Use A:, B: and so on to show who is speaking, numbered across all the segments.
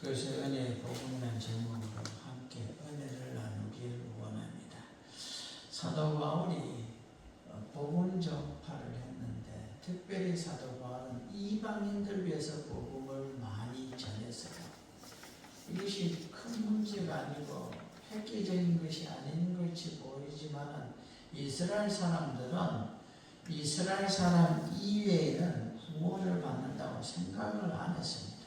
A: 그래서 은혜의 복음이라는 제목으로 함께 은혜를 나누길 원합니다. 사도 바울이 복음 전파를 했는데 특별히 사도 바울은 이방인들 위해서 복음을 많이 전했어요. 이것이 큰 문제가 아니고 획기적인 것이 아닌 것이 보이지만 이스라엘 사람들은 이스라엘 사람 이외에는 구원을 받는다고 생각을 안 했습니다.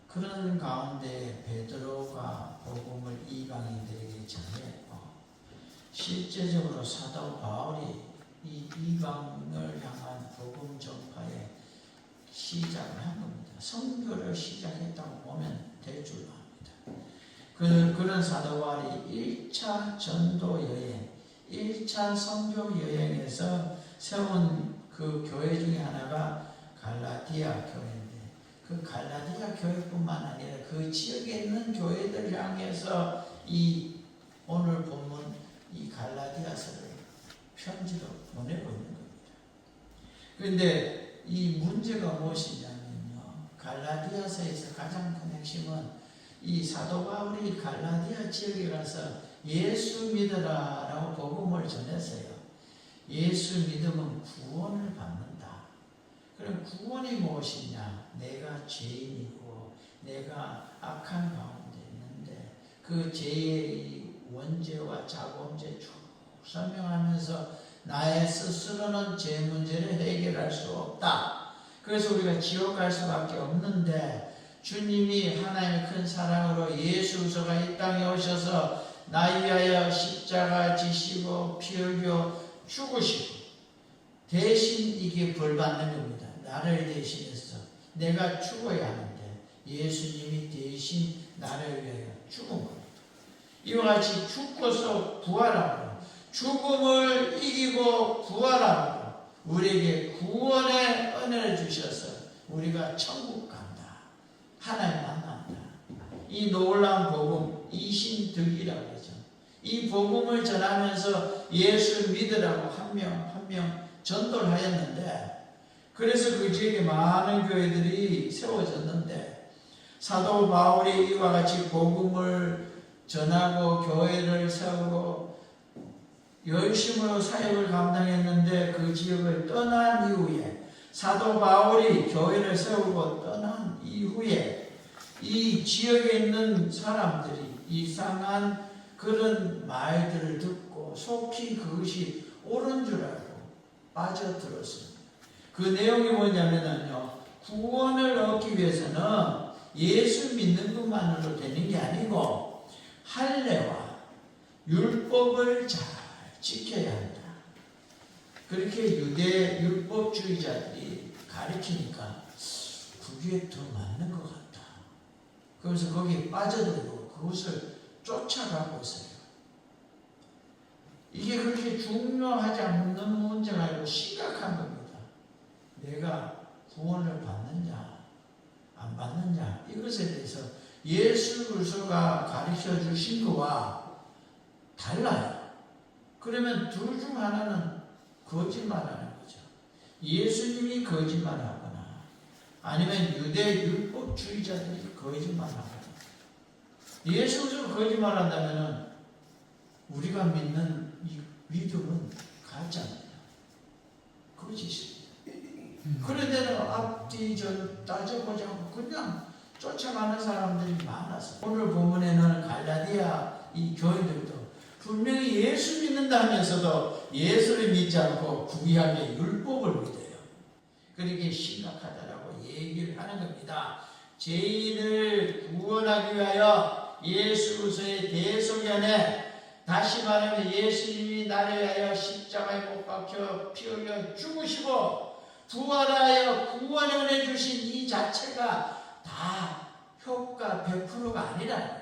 A: 그런 가운데 베드로가 복음을 이방인들에게 전했고 실제적으로 사도 바울이 이 이방을 향한 복음 전파에 시작을 한 겁니다. 선교를 시작했다고 보면 될 줄 압니다. 그런 사도 바울이 1차 전도 여행, 1차 선교 여행에서 세운 그 교회 중에 하나가 갈라디아 교회인데 그 갈라디아 교회뿐만 아니라 그 지역에 있는 교회들 향해서 이 오늘 본문 이 갈라디아서를 편지로 보내고 있는 겁니다. 그런데 이 문제가 무엇이냐면요, 갈라디아서에서 가장 큰 핵심은 이 사도 바울이 갈라디아 지역에 가서 예수 믿으라라고 복음을 전했어요. 예수 믿으면 구원을 받는다. 그럼 구원이 무엇이냐? 내가 죄인이고 내가 악한 가운데 있는데 그 죄의 원죄와 자범죄 쭉 설명하면서 나의 스스로는 죄 문제를 해결할 수 없다. 그래서 우리가 지옥 갈 수밖에 없는데 주님이 하나님의 큰 사랑으로 예수가 이 땅에 오셔서 나 위하여 십자가 지시고 피 흘려 죽으시고 대신 이게 벌 받는 겁니다. 나를 대신해서 내가 죽어야 하는데 예수님이 대신 나를 위하여 죽은 겁니다. 이와 같이 죽고서 부활하고 죽음을 이기고 부활하고 우리에게 구원의 은혜를 주셔서 우리가 천국 간다. 하나님 만난다. 이 놀라운 복음, 이신득이라고 하죠. 이 복음을 전하면서 예수 믿으라고 한 명 한 명 전도를 하였는데 그래서 그 지역에 많은 교회들이 세워졌는데 사도 바울이 이와 같이 복음을 전하고 교회를 세우고 열심으로 사역을 감당했는데 그 지역을 떠난 이후에 사도 바울이 교회를 세우고 떠난 이후에 이 지역에 있는 사람들이 이상한 그런 말들을 듣고 속히 그것이 옳은 줄 알고 빠져들었습니다. 그 내용이 뭐냐면요, 구원을 얻기 위해서는 예수 믿는 것만으로 되는 게 아니고 할례와 율법을 잘 지켜야 한다. 그렇게 유대 율법주의자들이 가르치니까 그게 더 맞는 것 같다. 그래서 거기에 빠져들고 그것을 쫓아가고 있어요. 이게 그렇게 중요하지 않는 문제가 아니고 심각한 겁니다. 내가 구원을 받느냐 안 받느냐 이것에 대해서 예수 그리스도가 가르쳐 주신 것과 달라요. 그러면 둘 중 하나는 거짓말하는 거죠. 예수님이 거짓말하거나 아니면 유대 율법주의자들이 거짓말하거나. 예수 그리스도가 거짓말한다면 우리가 믿는 이 믿음은 가짜입니다. 거짓입니다. 그런데는 앞뒤전 따져보지 않고 그냥 쫓아가는 사람들이 많았어요. 오늘 본문에는 갈라디아 이 교인들도 분명히 예수 믿는다 하면서도 예수를 믿지 않고 구약의 율법을 믿어요. 그렇게 심각하다라고 얘기를 하는 겁니다. 죄인을 구원하기 위하여 예수 그리스도의 대속연에 다시 말하면 예수님이 나를 위하여 십자가에 못 박혀 피 흘려 죽으시고 부활하여 구원의 은혜 주신 이 자체가 다 효과 100%가 아니라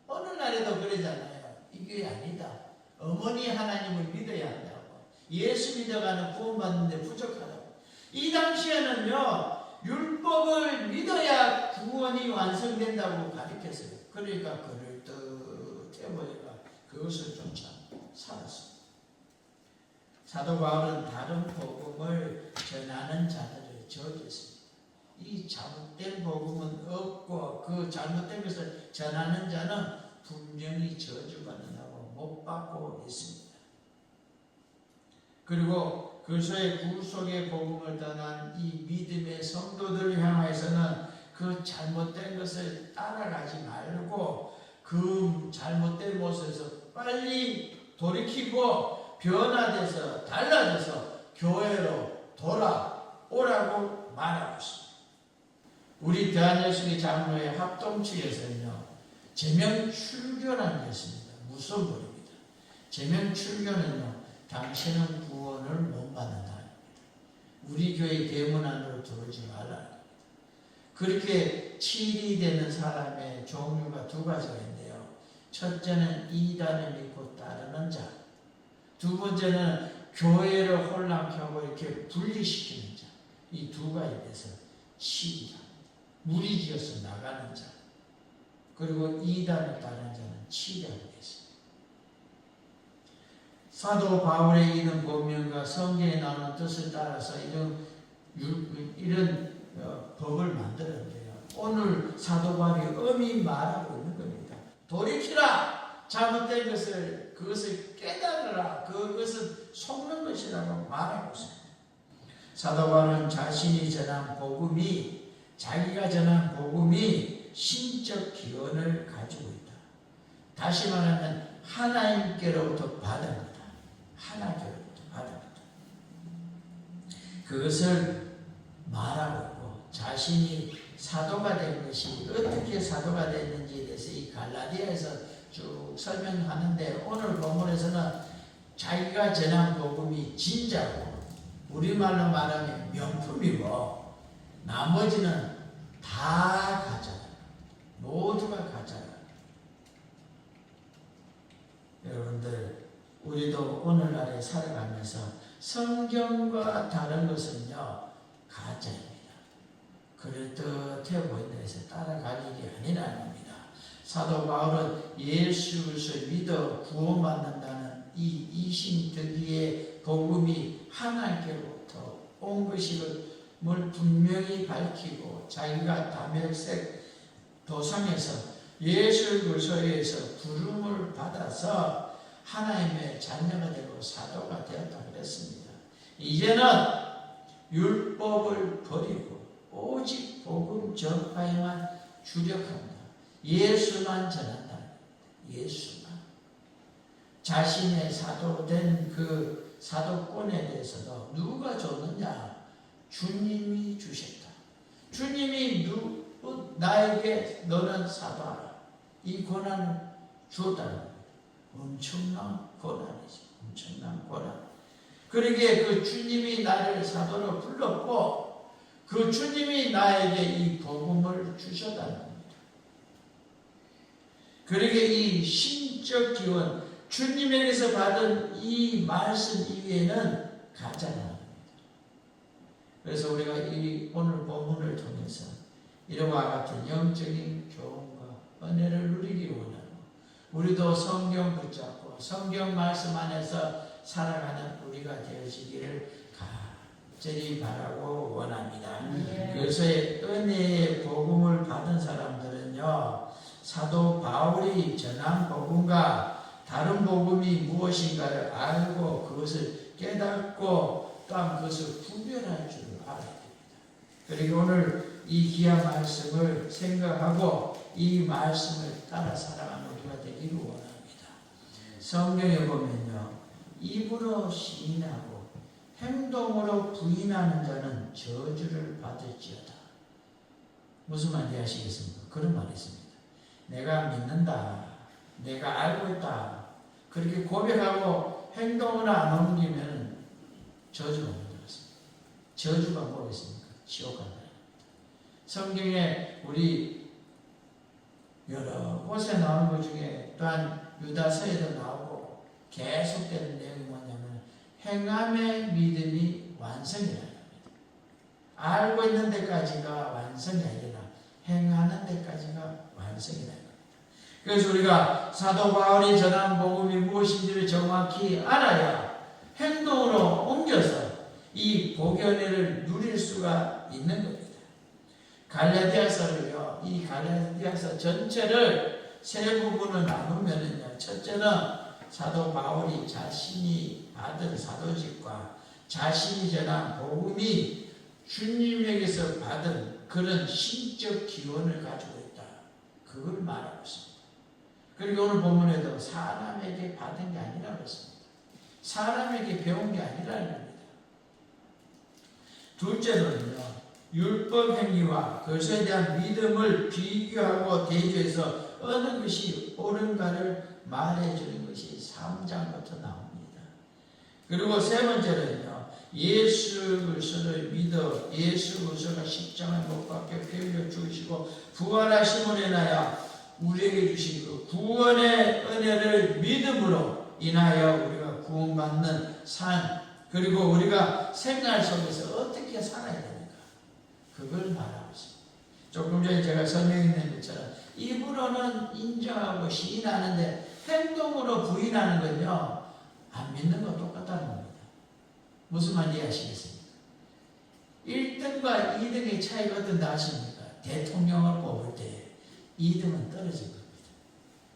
A: 어느 날에도 그러잖아요. 이게 아니다. 어머니 하나님을 믿어야 한다고. 예수 믿어가는 구원받는데 부족하다고. 이 당시에는요, 율법을 믿어야 구원이 완성된다고 가르쳤어요. 그러니까 그럴듯해 보여가 그것을 쫓아 살았습니다. 사도 바울은 다른 복음을 전하는 자들을 저주했습니다. 이 잘못된 복음은 없고 그리고 잘못된 것을 전하는 자는 분명히 저주받는다고 못 받고 있습니다. 그리고 그리스도의 구속의 복음을 떠난 이 믿음의 성도들을 향해서는 그 잘못된 것을 따라가지 말고 그 잘못된 모습에서 빨리 돌이키고 변화돼서 달라져서 교회로 돌아오라고 말하고 있습니다. 우리 대한예수교 장로회 합동 측에서는요, 제명 출교라는 게 있습니다. 무서워버립니다. 제명 출교는요, 당신은 구원을 못 받는다. 우리 교회 대문 안으로 들어오지 말라는 겁니다. 그렇게 치리되는 사람의 종류가 두 가지가 있는데요. 첫째는 이단을 믿고 따르는 자. 두 번째는 교회를 혼란케 하고 이렇게 분리시키는 자. 이 두 가지에 대해서 치리합니다. 무리지어서 나가는 자. 그리고 이단을 따르는 자는 치리하게 됐습니다. 사도 바울의 이런 본면과 성경에 나오는 뜻을 따라서 이런 법을 만들었는데요. 오늘 사도 바울이 엄히 말하고 있는 겁니다. 돌이키라! 잘못된 것을, 그것을 깨달으라! 그것은 속는 것이라고 말하고 있습니다. 사도 바울은 자신이 전한 복음이, 자기가 전한 복음이 신적 기원을 가지고 있다. 다시 말하면 하나님께로부터 받은 거다. 하나님께로부터 받은 거다. 그것을 말하고 있고, 자신이 사도가 된 것이 어떻게 사도가 됐는지에 대해서 이 갈라디아에서 쭉 설명하는데, 오늘 본문에서는 자기가 전한 복음이 진짜고, 우리말로 말하면 명품이고, 나머지는 다 가짜다. 모두가 가짜다. 여러분들, 우리도 오늘날에 살아가면서 성경과 다른 것은요, 가짜입니다. 그럴듯해 보인다 해서 따라갈 일이 아니라는 겁니다. 사도 바울은 예수 그리스도를 믿어 구원받는다는 이 이신득이의 복음이 하나님께로부터 온 것임을 분명히 밝히고, 자기가 다메섹 도상에서 예수 그리스도에서 부름을 받아서 하나님의 자녀가 되고 사도가 되었다 그랬습니다. 이제는 율법을 버리고 오직 복음 전파에만 주력한다. 예수만 전한다. 예수만. 자신의 사도된 그 사도권에 대해서도 누가 줬느냐? 주님이 주셨다. 주님이 나에게 너는 사도하라. 이 권한을 주었다는 겁니다. 엄청난 권한이지. 엄청난 권한. 그러기에 그 주님이 나를 사도로 불렀고, 그 주님이 나에게 이 복음을 주셨다는 겁니다. 그러기에 이 신적 기원, 주님에게서 받은 이 말씀 이외에는 가짜라는 겁니다. 그래서 우리가 이 오늘 본문을 통해서 이와 같은 영적인 교훈과 은혜를 누리기 원하고, 우리도 성경 붙잡고 성경 말씀 안에서 살아가는 우리가 되어지기를 간절히 바라고 원합니다. 그래서 은혜의 복음을 받은 사람들은요, 사도 바울이 전한 복음과 다른 복음이 무엇인가를 알고 그것을 깨닫고 또한 그것을 구별할 줄 알아야 됩니다. 그리고 오늘 이 귀한 말씀을 생각하고 이 말씀을 따라 살아가는 우리가 되기를 원합니다. 성경에 보면요, 입으로 시인하고 행동으로 부인하는 자는 저주를 받을지어다. 무슨 말인지 아시겠습니까? 그런 말이 있습니다. 내가 믿는다, 내가 알고 있다, 그렇게 고백하고 행동으로 안 옮기면 저주가 묻어있습니다. 저주가 뭐겠습니까? 지옥 간다. 성경에 우리 여러 곳에 나오는 것 중에 또한 유다서에도 나오고 계속되는 내용이 뭐냐면 행함의 믿음이 완성이라는 겁니다. 알고 있는 데까지가 완성이 아니라 행하는 데까지가 완성이라는 겁니다. 그래서 우리가 사도 바울이 전한 복음이 무엇인지를 정확히 알아야 행동으로 옮겨서 이 복의 은혜를 누릴 수가 있는 겁니다. 갈라디아서를요, 이 갈라디아서 전체를 세 부분을 나누면은요, 첫째는 사도 바울이 자신이 받은 사도직과 자신이 전한 복음이 주님에게서 받은 그런 신적 기원을 가지고 있다. 그걸 말하고 있습니다. 그리고 오늘 본문에도 사람에게 받은 게 아니라고 했습니다. 사람에게 배운 게 아니라는 겁니다. 둘째로는요, 율법 행위와 그것에 대한 믿음을 비교하고 대조해서 어느 것이 옳은가를 말해주는 것이 3장부터 나옵니다. 그리고 세 번째는요, 예수 그리스도를 믿어 예수 그리스도가 십자가에 못 박혀 피 흘려 죽으시고 부활하심으로 인하여 우리에게 주신 그 구원의 은혜를 믿음으로 인하여 우리가 구원받는 삶, 그리고 우리가 생활 속에서 어떻게 살아야 되는가, 그걸 말하고 있습니다. 조금 전에 제가 설명했던 것처럼 입으로는 인정하고 시인하는데 행동으로 부인하는 건요, 안 믿는 거 똑같다는 겁니다. 무슨 말인지 이해하시겠습니까? 1등과 2등의 차이가 어떤다 아십니까? 대통령을 뽑을 때 2등은 떨어진 겁니다.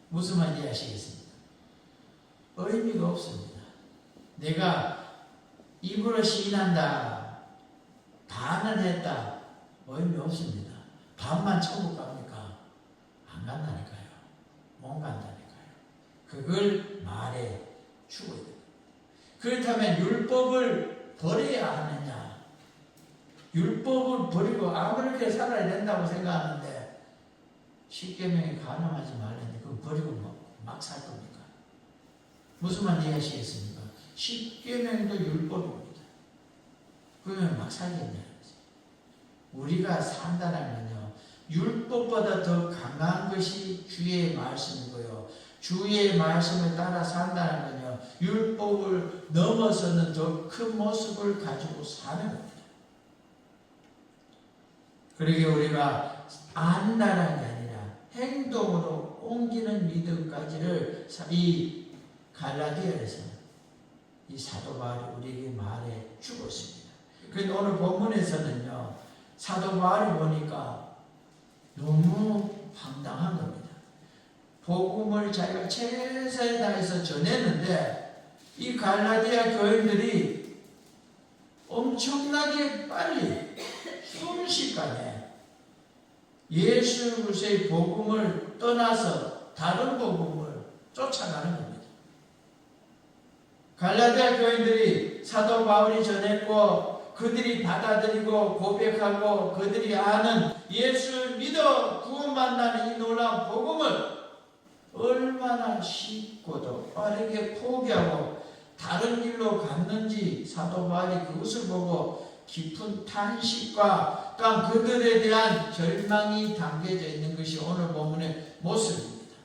A: 무슨 말인지 이해하시겠습니까? 의미가 없습니다. 내가 입으로 시인한다, 반은 했다, 의미 없습니다. 반만 천국 갑니까? 안 간다니까요. 못 간다니까요. 그걸 말해 주고 있는 거예요. 그렇다면 율법을 버려야 하느냐? 율법을 버리고 아무렇게 살아야 된다고 생각하는데 십계명이 가능하지 말는데 그거 버리고 막 살 겁니까? 무슨 말인지 이해하시겠습니까? 십계명도 율법입니다. 그러면 막 살겠냐는 거지. 우리가 산다는 건요, 율법보다 더 강한 것이 주의 말씀이고요, 주의 말씀을 따라 산다는 건요, 율법을 넘어서는 더 큰 모습을 가지고 사는 겁니다. 그러게 우리가 안다는 게 아니라 행동으로 옮기는 믿음까지를 이 갈라디아에서 이 사도 바울이 우리에게 말해 주고 있습니다. 그런데 오늘 본문에서는요, 사도 바울이 보니까 너무 황당한 겁니다. 복음을 자기가 최선을 다해서 전했는데 이 갈라디아 교인들이 엄청나게 빨리 순식간에 예수 그리스도의 복음을 떠나서 다른 복음을 쫓아가는 겁니다. 갈라디아 교인들이 사도 바울이 전했고 그들이 받아들이고 고백하고 그들이 아는 예수를 믿어 구원받는 이 놀라운 복음을 얼마나 쉽고도 빠르게 포기하고 다른 길로 갔는지 사도 바울이 그것을 보고 깊은 탄식과 또한 그들에 대한 절망이 담겨져 있는 것이 오늘 본문의 모습입니다.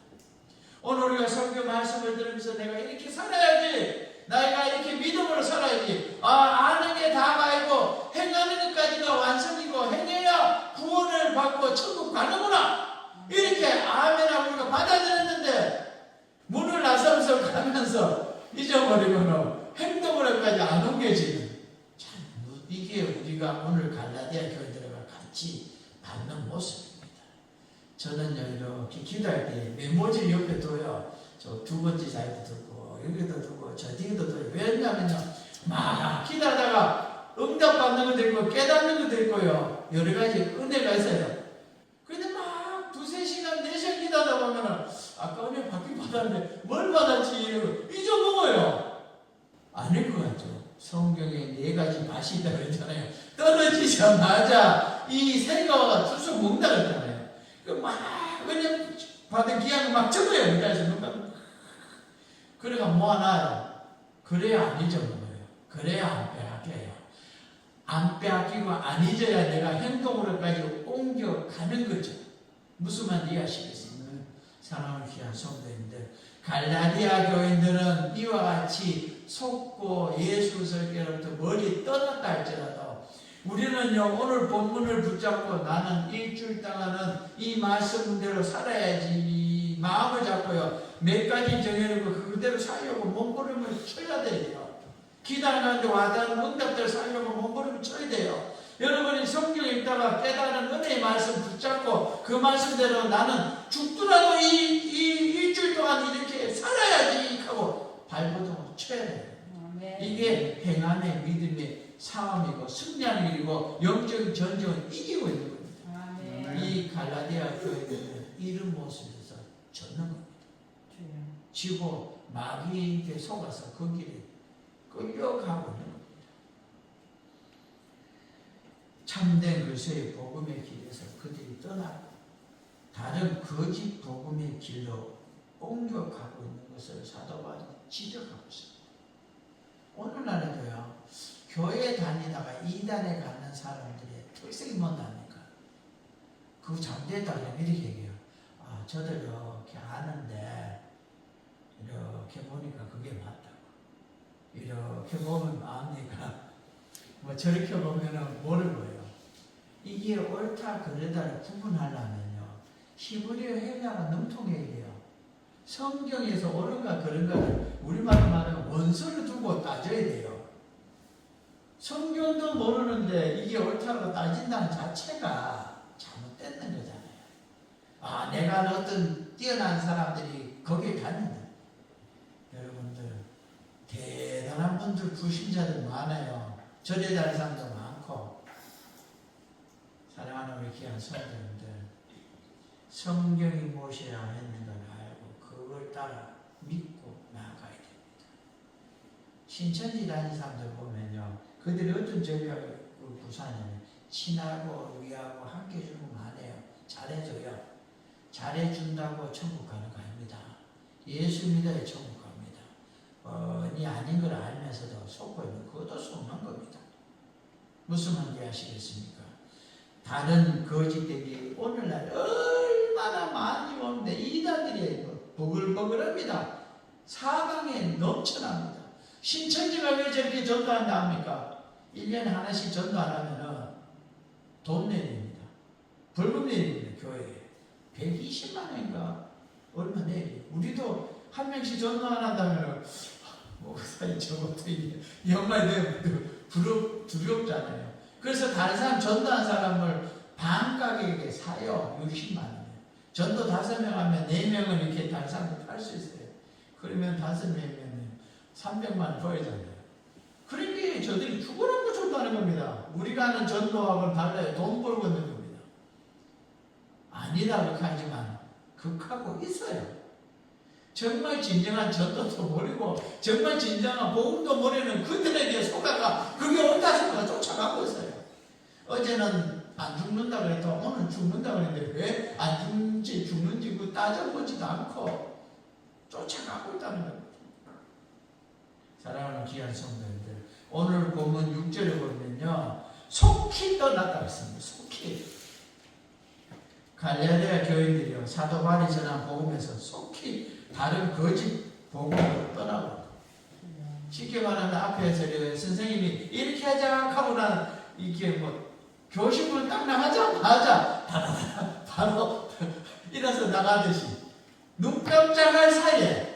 A: 오늘 우리가 성경 말씀을 들으면서 내가 이렇게 살아야지, 내가 이렇게 믿음으로 살아야지, 아는 게 다가 아니고 행하는 것까지가 완성이고 행해야 구원을 받고 천국 가는구나, 이렇게 아멘하고 우리가 받아들였는데 문을 나서면서 가면서 잊어버리고는 행동으로까지 안 옮겨지는, 참 이게 우리가 오늘 갈라디아 교회들과 같이 받는 모습입니다. 저는요, 이렇게 기도할 때 메모지 옆에 둬요. 저 두 번째 자리도 두고 여기도 두고 저 뒤에도 둬요. 왜냐면요, 막 기도하다가 응답받는 것도 있고 깨닫는 것도 있고요, 여러 가지 은혜가 있어요. 근데 막 2-3시간 4시간 기도하다 보면은 아까 은혜 받긴 받았는데 뭘 받았지 잊어먹어요. 아닐 것 같죠. 성경에 4가지 맛이 있다고 했잖아요. 떨어지자마자 이 생각과 tusuk 먹는다고 했잖아요. 막 그냥 받은 기한을 막 적어요. 그래가 모아놔요. 그래야 안 잊어먹어요. 그래야 안 빼앗겨요. 안 빼앗기고 안 잊어야 내가 행동으로까지 옮겨가는 거죠. 무슨 말인지 이해하시겠습니까? 사랑하는 귀한 성도님들, 갈라디아 교인들은 이와 같이 속고 예수 설교로부터 멀리 떠났다 할지라도 우리는요, 오늘 본문을 붙잡고 나는 일주일 동안은 이 말씀대로 살아야지 마음을 잡고요, 몇 가지 정해놓고 그대로 살려고 몸부림을 쳐야 돼요. 기도하는 가운데 와닿는 응답대로 살려고 몸부림을 쳐야 돼요. 여러분이 성경 읽다가 깨달은 은혜의 말씀 붙잡고 그 말씀대로 나는 죽더라도 이 일주일 동안 이렇게 살아야지 하고 발버둥을 쳐야 돼요. 이게 행함의 믿음의 싸움이고 승리하는 일이고 영적인 전쟁을 이기고 있는 겁니다. 이 갈라디아 교회는 이런 모습에서 졌는 겁니다. 지고 마귀에게 속아서 그 길에 끌려가고 있는 겁니다. 참된 그리스도의 복음의 길에서 그들이 떠나고 다른 거짓 복음의 길로 옮겨가고 있는 것을 사도 바울이 지적하고 있습니다. 오늘날에도요, 교회 다니다가 이단에 가는 사람들의 특성이 뭔답니까? 그 잠대에다 그냥 이렇게 얘기해요. 아, 저들 이렇게 아는데 이렇게 보니까 그게 맞다고. 이렇게 보면 압니까? 뭐 저렇게 보면은 모르고요. 이게 옳다 그르다를 구분하려면요, 히브리어 헬라가 능통해야 돼요. 성경에서 옳은가 그른가를 우리말로 말하면 원서를 두고 따져야 돼요. 성경도 모르는데 이게 옳다고 따진다는 자체가 잘못됐는 거잖아요. 아, 내가 어떤 뛰어난 사람들이 거기에 갔는데, 여러분들 대단한 분들, 불신자들 많아요. 절에 다니는 사람도 많고. 사랑하는 우리 귀한 성도님들, 성경이 무엇이라 했는 걸 알고 그걸 따라 믿고 나아가야 됩니다. 신천지 다니는 사람들 보면요, 그들이 어떤 전략을 구사하냐면 친하고 위하고 함께 해주는 거 많아요. 잘해줘요. 잘해준다고 천국 가는 거 아닙니다. 예수 믿어야 천국 갑니다. 니 아닌 걸 알면서도 속고 있는 그것도 속는 겁니다. 무슨 말인지 아시겠습니까? 다른 거짓들이 오늘날 얼마나 많이 오는데 이단들이 버글버글합니다. 사방에 넘쳐납니다. 신천지가 왜 저렇게 전도한다 합니까? 1년에 하나씩 전도 안 하면은 돈 내립니다. 벌금 내립니다. 교회에 120만 원인가 얼마 내리. 우리도 한 명씩 전도 안 한다면 목사님 저것도 연말 되면 두렵잖아요. 그래서 다른 사람 전도한 사람을 반 가격에 사요. 60만 원. 전도 5명 하면 4명은 이렇게 다른 사람을 팔 수 있어요. 그러면 5명이면 300만 원 벌잖아요. 그러니까 저들이 죽으라고 전도하는 겁니다. 우리가 하는 전도하고는 달라요. 돈 벌고 있는 겁니다. 아니라고 하지만 극하고 있어요. 정말 진정한 전도도 모르고 정말 진정한 복음도 모르는 그들에게 속아가 그게 옳다 속아가 쫓아가고 있어요. 어제는 안 죽는다 그랬다 오늘 죽는다 그랬는데 왜 안 죽는지 그 따져보지도 않고 쫓아가고 있다는 겁니다. 사랑하는 귀한 성도님들, 오늘 보면 6절에 보면요, 속히 떠났다고 했습니다. 속히. 갈라디아 교인들이요, 사도 바울이 전한 복음에서 속히 다른 거짓 복음으로 떠나고, 쉽게 말하면 앞에서 선생님이 이렇게 하자 하고 난 이게 뭐 교식을 딱 나가자마자 바로 일어서 나가듯이 눈 깜짝할 사이에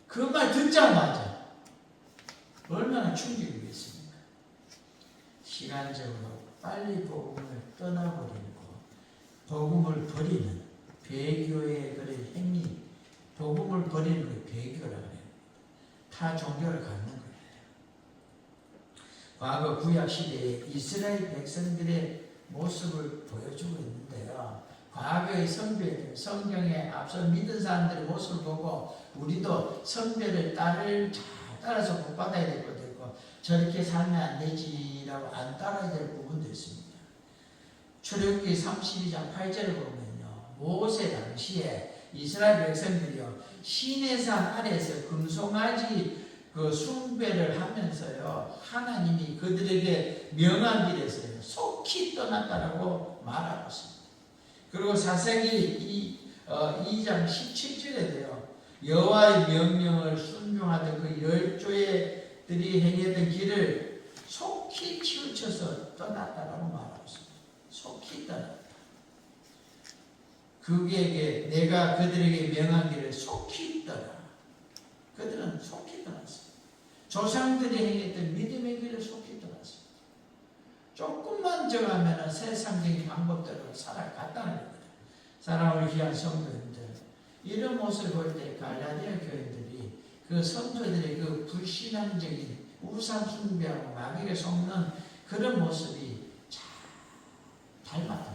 A: 그 말 듣자마자 얼마나 충격이 있습니까? 시간적으로 빨리 복음을 떠나버리고 복음을 버리는 배교의 그런 행위, 복음을 버리는 게 배교라고 해요. 타 종교를 갖는 거예요. 과거 구약 시대에 이스라엘 백성들의 모습을 보여주고 있는데요. 과거의 선배들, 성경에 앞서 믿은 사람들의 모습을 보고 우리도 선배를 따라서 복받아야 될 것도 있고 저렇게 살면 안 되지라고 안 따라야 될 부분도 있습니다. 출애굽기 32장 8절을 보면요, 모세 당시에 이스라엘 백성들이요, 시내산 아래에서 금송아지 그 숭배를 하면서요, 하나님이 그들에게 명한 길에서요 속히 떠났다라고 말하고 있습니다. 그리고 사사기 2장 17절에도요, 여호와의 명령을 순종하던 그 열조들이 행했던 길을 속히 치우쳐서 떠났다라고 말하고 있습니다. 속히 떠났다. 그에게 내가 그들에게 명한 길을 속히 떠나. 그들은 속히 떠났습니다. 조상들이 행했던 믿음의 길을 속히 떠났습니다. 조금만 정하면 세상적인 방법대로 살아갔다는 겁니다. 사랑하는 귀한 성도님들, 이런 모습을 볼 때 갈라디아 교인들이 그 성도들의 그 불신앙적인 우상 숭배하고 마귀에 속는 그런 모습이 잘 닮았다.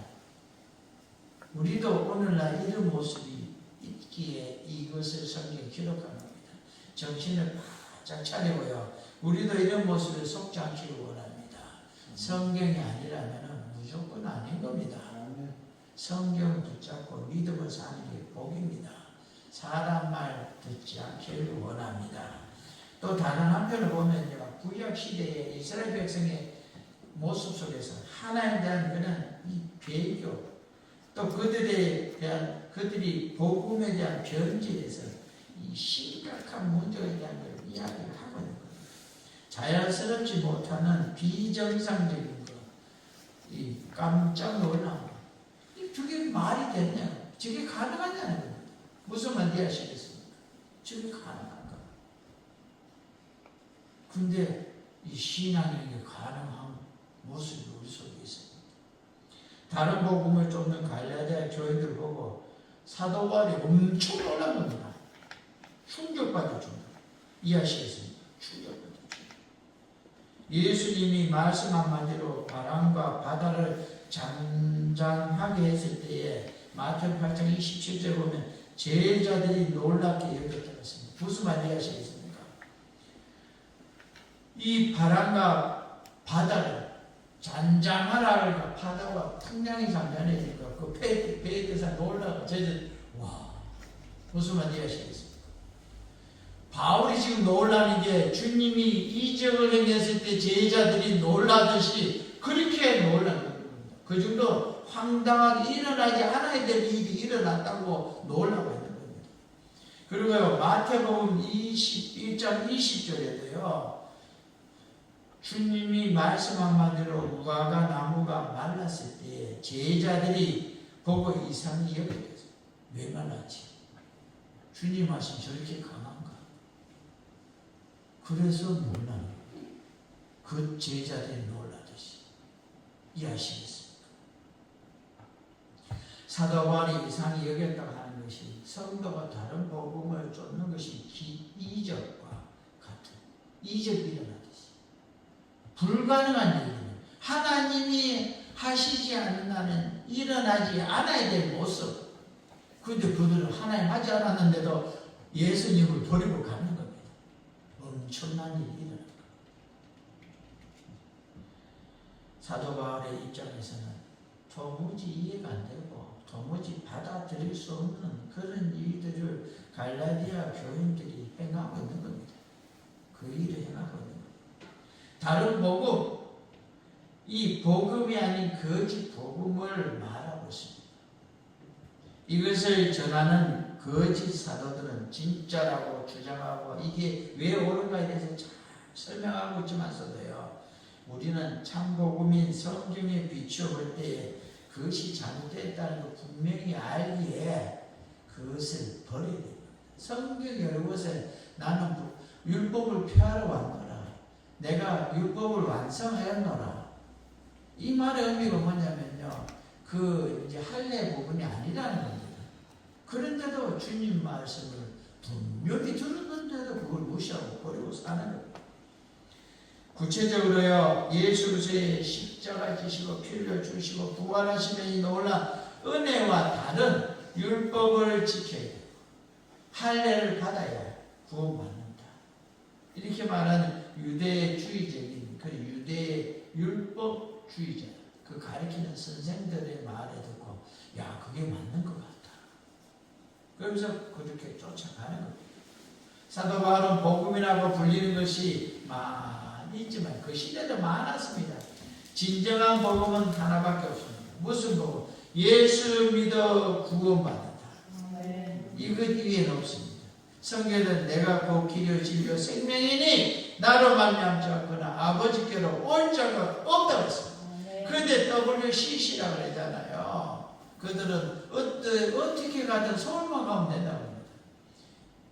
A: 우리도 오늘날 이런 모습이 있기에 이것을 성경에 기록한 겁니다. 정신을 바짝 차리고요. 우리도 이런 모습에 속지 않기를 원합니다. 성경이 아니라면 무조건 아닌 겁니다. 성경 붙잡고 믿음을 사는 게 복입니다. 사람 말 듣지 않기를 원합니다. 또 다른 한편을 보면요, 구약 시대의 이스라엘 백성의 모습 속에서 하나님에 대한 그런 이 배교, 또 그들에 대한 그들이 복음에 대한 변질에서 이 심각한 문제에 대한 걸 이야기를 하고 있는 거예요. 자연스럽지 못하는 비정상적인 것, 이 깜짝 놀라운 것, 저게 말이 됐냐? 저게 가능하냐는 겁니다. 무슨 말 이해하시겠습니까? 저게 가능한가? 근데 이 신앙이 가능한 모습이 우리 속에 있습니다. 다른 복음을 쫓는 갈라디아 교인들 보고 사도 바울이 엄청 놀란 겁니다. 충격받을 정도. 이해하시겠습니까? 충격받을 정도. 예수님이 말씀 한마디로 바람과 바다를 잠잠하게 했을 때에 마태복음 8장 27절에 보면 제자들이 놀랍게 여겼다고 했습니다. 무슨 말 이해하시겠습니까? 이 바람과 바다를 잔잔하라, 바다와 풍랑이 잠잠해지니까 그 배에 대해서 놀라고 제자들, 와, 무슨 말 이해하시겠습니까? 바울이 지금 놀라는 게 주님이 이적을 행했을 때 제자들이 놀라듯이 그렇게 놀라는 겁니다. 그 정도 황당하게 일어나지 않아야 될 일이 일어났다고 놀라고 있는 겁니다. 그리고요, 마태복음 21장 20절에도요, 주님이 말씀 한마디로 무화과 나무가 말랐을 때 제자들이 보고 이상히 여겼어요. 왜 말랐지? 주님 말씀 저렇게 강한가? 그래서 놀라는 거예요. 그 제자들이 놀라듯이. 이해하시겠습니까? 사도 바울이 이상히 여겼다고 하는 것이 성도가 다른 복음을 쫓는 것이 이적과 같은, 이적이 일어나듯이 불가능한 일이에요. 하나님이 하시지 않는 한은 일어나지 않아야 될 모습. 그런데 그들은 하나님 하지 않았는데도 예수님을 버리고 가는 겁니다. 엄청난 일이 일어난 겁니다. 사도 바울의 입장에서는 도무지 이해가 안 되고 도무지 받아들일 수 없는 그런 일들을 갈라디아 교인들이 행하고 있는 겁니다. 그 일을 행하고 있는 겁니다. 다른 복음, 이 복음이 아닌 거짓 복음을 말하고 있습니다. 이것을 전하는 거짓 사도들은 진짜라고 주장하고 이게 왜 옳은가에 대해서 잘 설명하고 있지만서도요, 우리는 참 복음인 성경에 비추어 볼 때에 그것이 잘못됐다는 걸 분명히 알기에 그것을 버려야 됩니다. 성경 여러 곳에 나는 율법을 폐하러 왔노라, 내가 율법을 완성하였노라, 이 말의 의미가 뭐냐면요, 그 이제 할례 부분이 아니라는 겁니다. 그런데도 주님 말씀을 분명히 들었는데도 그걸 무시하고 버리고 사는 겁니다. 구체적으로요, 예수 그리스도의 십자가 지시고 피를 주시고 부활하시면 이 놀라운 은혜와 다른 율법을 지켜야 돼요. 할례를 받아야 구원받는다. 이렇게 말하는 유대주의적인 그 유대 율법주의자, 그 가르치는 선생들의 말에 듣고 야, 그게 맞는 것 같다. 그러면서 그렇게 쫓아가는 겁니다. 사도 바울은 복음이라고 불리는 것이 많이 있지만 그 시대도 많았습니다. 진정한 복음은 하나밖에 없습니다. 무슨 복음? 예수 믿어 구원받는다. 이것 이외에는 없습니다. 성경은 내가 곧 길이요 진리요 생명이니 나로 말미암지 않거나 아버지께로 올 자가 없다고 했습니다. 그런데 WCC라고 그러잖아요. 그들은 어떻게 가든 서울만 가면 된다고 합니다.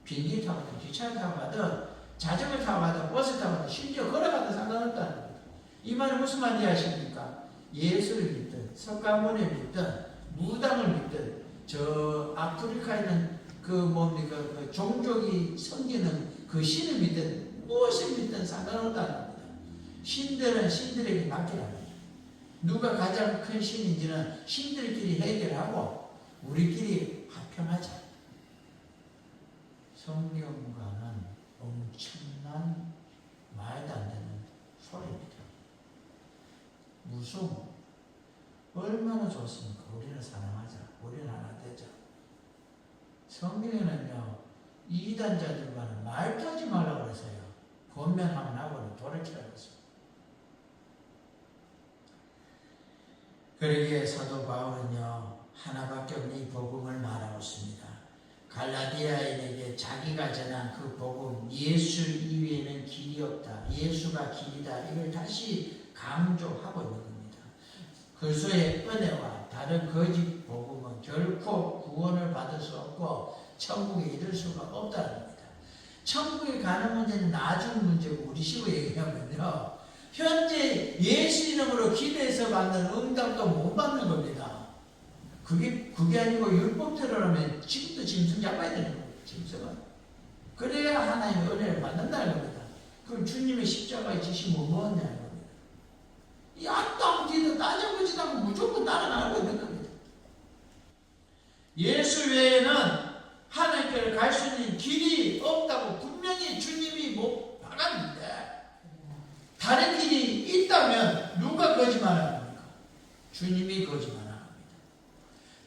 A: 비행기 타고 가든 기차 타고 가든 자전거 타고 가든 버스 타고 가든 심지어 걸어가도 상관없다는 겁니다. 이 말은 무슨 말인지 아십니까? 예수를 믿든 석가모니를 믿든 무당을 믿든 저 아프리카에 있는 그 뭡니까 그 종족이 섬기는 그 신을 믿든 무엇을 믿든 상관없다는 겁니다. 신들은 신들에게 맡기랍니다. 누가 가장 큰 신인지는 신들끼리 해결하고 우리끼리 합평하자. 성경과는 엄청난 말도 안 되는 소리입니다. 무슨 얼마나 좋습니까? 우리는 사랑하자. 우리는 하나 되자. 성경에는요 이단자들과는 말도 하지 말라고 그랬어요. 권면하면 하고는 돌이키라고 했어요. 그러기에 사도 바울은요 하나밖에 없는 이 복음을 말하고 있습니다. 갈라디아인에게 자기가 전한 그 복음 예수 이외에는 길이 없다. 예수가 길이다. 이걸 다시 강조하고 있는 겁니다. 그리스도의 은혜와 다른 거짓 복음은 결코 구원을 받을 수 없고 천국에 이를 수가 없다는 겁니다. 천국에 가는 문제는 나중 문제고 우리 식으로 얘기하면요 현재 예수 이름으로 기도해서 받는 응답도 못 받는 겁니다. 그게 아니고 율법대로라면 지금도 짐승 잡아야 되는 거예요. 짐승은. 그래야 하나님의 은혜를 받는다는 겁니다. 그럼 주님의 십자가의 지시 뭐 뭐였냐는 겁니다. 이 앞도 뒤도 따져보지도 않고 무조건 따라가고 있는 겁니다. 예수 외에는 하나님께로 갈 수 있는 길이 없다고 분명히 주님이 못 박았는데 다른 길이 있다면 누가 거짓말하는 겁니까? 주님이 거짓말합니다.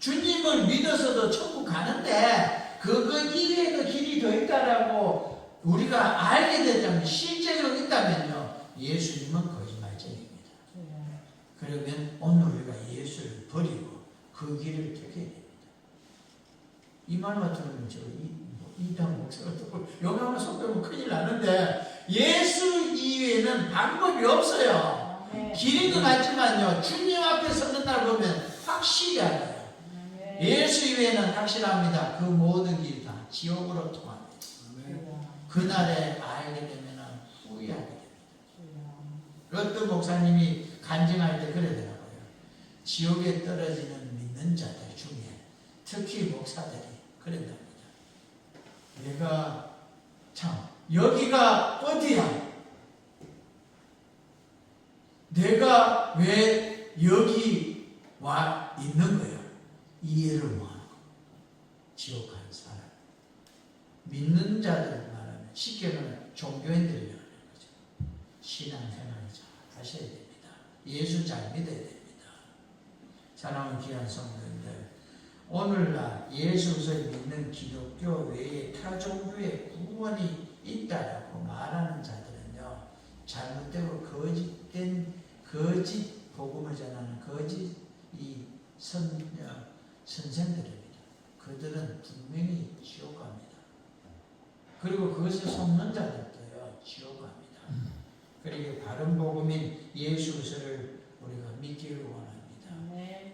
A: 주님을 믿어서도 천국 가는데 그거 이외에도 길이 더 있다라고 우리가 알게 되자면 실제로 있다면요 예수님은 거짓말쟁입니다. 그러면 오늘 우리가 예수를 버리고 그 길을 택해야 됩니다. 이 말만 들으면 저 이당 목사가 듣고 영향을 섞으면 큰일 나는데 예수 이외에는 방법이 없어요. 길인 것 같지만요 주님 앞에 서는 날 보면 확실히 알아요. 예수 이외에는 확실합니다. 그 모든 길이 다 지옥으로 통합니다. 그날에 알게 되면 후회하게 됩니다. 로또 목사님이 간증할 때 그러더라고요. 지옥에 떨어지는 믿는 자들 중에 특히 목사들이 그런답니다. 내가 참 여기가 어디야? 내가 왜 여기 와 있는 거야? 이해를 못하는 거. 지옥 가는 사람. 믿는 자들 말하면 쉽게 말하면 종교인들이 말하는 거죠. 신앙생활을 잘 하셔야 됩니다. 예수 잘 믿어야 됩니다. 사랑하는 귀한 성도님들, 오늘날 예수를 믿는 기독교 외에 타 종교의 구원이 있다라고 말하는 자들은요 잘못되고 거짓된 거짓 복음을 전하는 거짓 이 선생들입니다. 그들은 분명히 지옥 갑니다. 그리고 그것을 속는 자들도요 지옥 갑니다. 그러기에 바른 복음인 예수 그리스도를 우리가 믿기를 원합니다.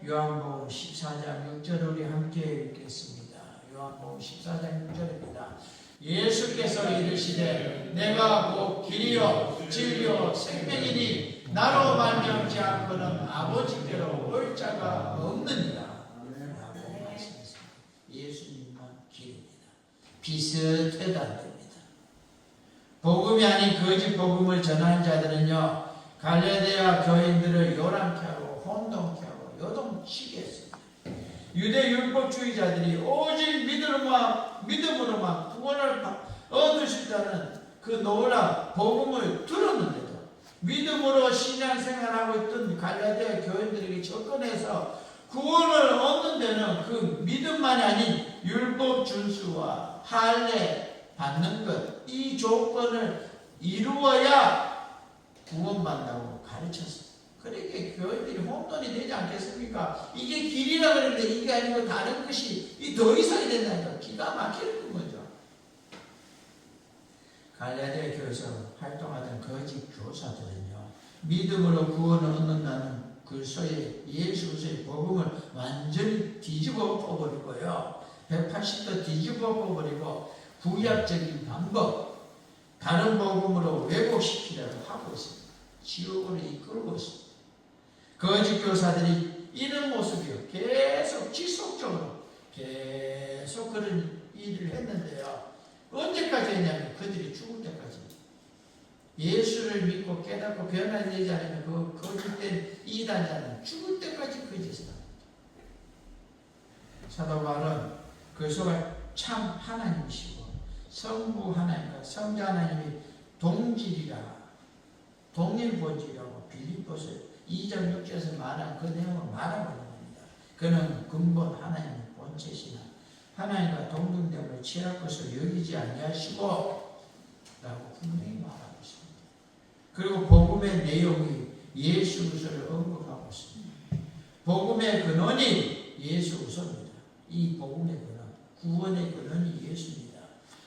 A: 요한복음 14장 6절 우리 함께 읽겠습니다. 요한복음 14장 6절입니다. 예수께서 이르시되 내가 곧 길이요 진리요 생명이니 나로 말미암지 않고는 아버지께로 올 자가 없느니라. 라고 말씀했습니다. 예수님만 길입니다. 비슷해도 안 됩니다. 복음이 아닌 거짓 복음을 전하는 자들은요 갈라디아 교인들을 요란케 하고 혼동케 하고 요동치게 했습니다. 유대 율법주의자들이 오직 믿음으로만 구원을 얻을 수 있다는 그 놀라운 복음을 들었는데도 믿음으로 신앙생활하고 있던 갈라디아 교인들에게 접근해서 구원을 얻는 데는 그 믿음만이 아닌 율법 준수와 할례 받는 것 이 조건을 이루어야 구원받는다고 가르쳤습니다. 그러니까 교인들이 혼돈이 되지 않겠습니까? 이게 길이라 그러는데 이게 아니고 다른 것이 더 이상이 된다니까 기가 막히는 거죠. 갈라디아 교회에서 활동하던 거짓 교사들은요 믿음으로 구원을 얻는다는 그리스도의 예수 그리스도의 복음을 완전히 뒤집어 엎어버리고요 180도 뒤집어 엎어버리고 구약적인 방법 다른 복음으로 왜곡시키려고 하고 있습니다. 지옥으로 이끌고 있습니다. 거짓 교사들이 이런 모습이요. 계속 지속적으로 계속 그런 일을 했는데요. 언제까지 했냐면 그들이 죽을 때까지. 예수를 믿고 깨닫고 변화되지 않으면 그 거짓된 이단자는 죽을 때까지 거짓을 합니다. 사도 바울은 그리스도가 참 하나님이시고 성부 하나님과 성자 하나님이 동질이라 동일본질이라고 빌립보서 2장 6절에서 말한 그 내용을 말하고 있는 겁니다. 그는 근본 하나님의 본체시나 하나님과 동등됨을 취할 것을 여기지 아니하시고 라고 분명히 말하고 있습니다. 그리고 복음의 내용이 예수 그리스도를 언급하고 있습니다. 복음의 근원이 예수 그리스도입니다. 이 복음의 근원, 구원의 근원이 예수입니다.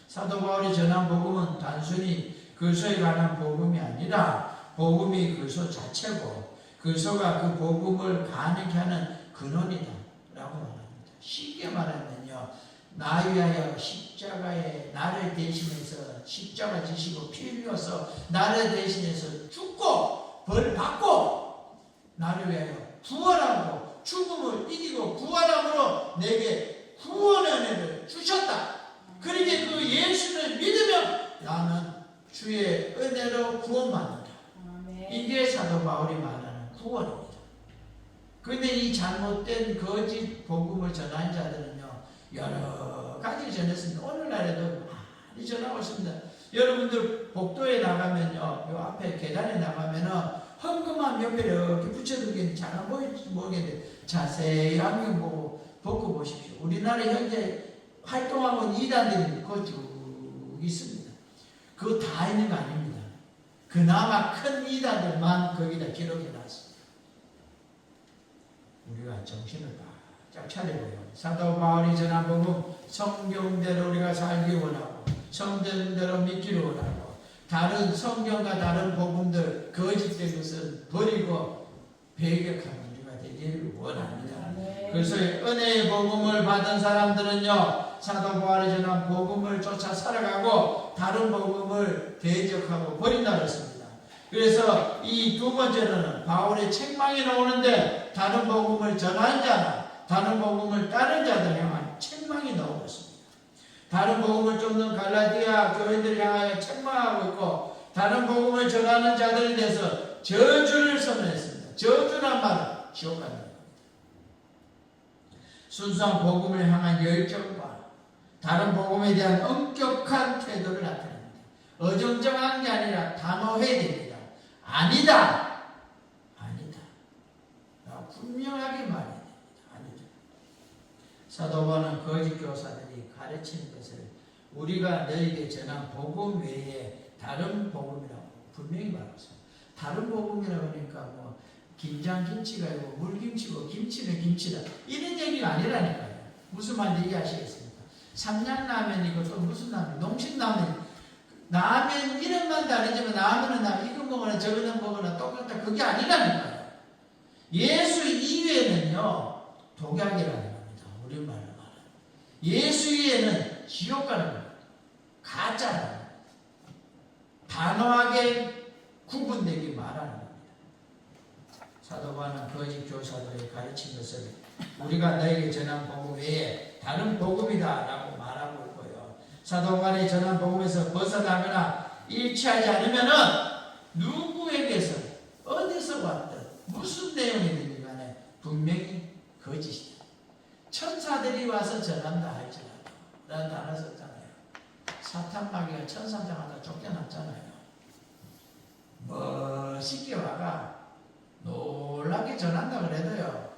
A: 사도 바울이 전한 복음은 단순히 그리스도에 관한 복음이 아니라 복음이 그리스도 자체고 그리스도가 그 복음을 가능케 하는 근원이다 라고 말합니다. 쉽게 말하면요, 나 위하여 십자가에 나를 대신해서 십자가 지시고 피 흘려서 나를 대신해서 죽고 벌 받고 나를 위하여 부활하고 죽음을 이기고 부활함으로 내게 구원의 은혜를 주셨다. 그러게 그 예수를 믿으면 나는 주의 은혜로 구원받는다. 이게 사도 바울이 말하는 구원입니다. 그런데 이 잘못된 거짓 복음을 전하는 자들은요, 여러 가지 전했습니다. 오늘날에도 많이 전하고 있습니다. 여러분들 복도에 나가면요, 요 앞에 계단에 나가면은 헌금함 옆에 이렇게 붙여두기는 잘 안 보일지 모르겠는데 자세히 안경 보고 벗고 보십시오. 우리나라 현재 활동하고 있는 이단들이 쭉 있습니다. 그거 다 있는 거 아닙니다. 그나마 큰 이단들만 거기다 기록해 놨습니다. 우리가 정신을 바짝 차려보요. 사도 바울이 전한 복음 성경대로 우리가 살기 원하고 성경대로 믿기를 원하고 다른 성경과 다른 복음들 거짓된 것은 버리고 배격하는 우리가 되기를 원합니다. 그래서 은혜의 복음을 받은 사람들은요, 사도 바울이 전한 복음을 쫓아 살아가고 다른 복음을 대적하고 버린다 그랬습니다. 그래서 이 두 번째로는 바울의 책망이 나오는데 다른 복음을 전하는 자나 다른 복음을 따른 자들 향한 책망이 나오고 있습니다. 다른 복음을 쫓는 갈라디아 교인들을 향하여 책망하고 있고 다른 복음을 전하는 자들에 대해서 저주를 선언했습니다. 저주란 말은 지옥 가는 겁니다. 순수한 복음을 향한 열정과 다른 복음에 대한 엄격한 태도를 나타냅니다. 어정쩡한 게 아니라 단호해야 됩니다. 아니다. 아니다. 분명하게 말해야 됩니다. 아니다. 사도 바울은 거짓 교사들이 가르치는 것을 우리가 너에게 전한 복음 외에 다른 복음이라고 분명히 말했습니다. 다른 복음이라고 하니까 뭐 김장김치가 아니고 물김치고 김치는 김치다 이런 얘기가 아니라니까요. 무슨 말인지 이해하시겠습니까? 삼양라면이고 또 무슨 라면, 농심라면, 라면 이름만 다르지만 라면은 나 이거 먹거나 저거 먹거나 똑같다 그게 아니라니까요. 예수 이외에는요 독약이라는 겁니다. 우리말로 말하는 예수 이외에는 지옥 가는 겁니다. 가짜라는 겁니다. 단호하게 구분되게 말하는 겁니다. 사도 바울은 거짓 교사들의 가르친 것을 우리가 너에게 전한 복음 외에 다른 복음이다 라고 말하고 있고요. 사도 바울이 전한 복음에서 벗어나거나 일치하지 않으면은 누구에게서 어디서 왔든 무슨 내용이든 간에 분명히 거짓이다. 천사들이 와서 전한다 할지라도 라는 단어 썼잖아요. 사탄 마귀가 천사장하다 쫓겨났잖아요. 멋있게 와가 놀랍게 전한다 그래도요,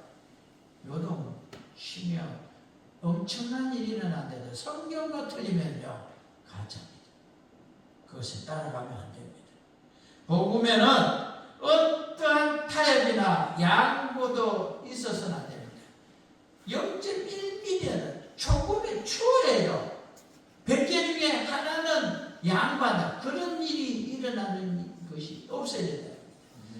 A: 요동, 심형, 엄청난 일이 일어난데도 성경과 틀리면요, 가짜입니다. 그것을 따라가면 안 됩니다. 복음에는 어떠한 타협이나 양보도 있어서는 안 됩니다. 0.1mm는 조금의 추월해요. 100개 중에 하나는 양반다. 그런 일이 일어나는 것이 없어야 된다.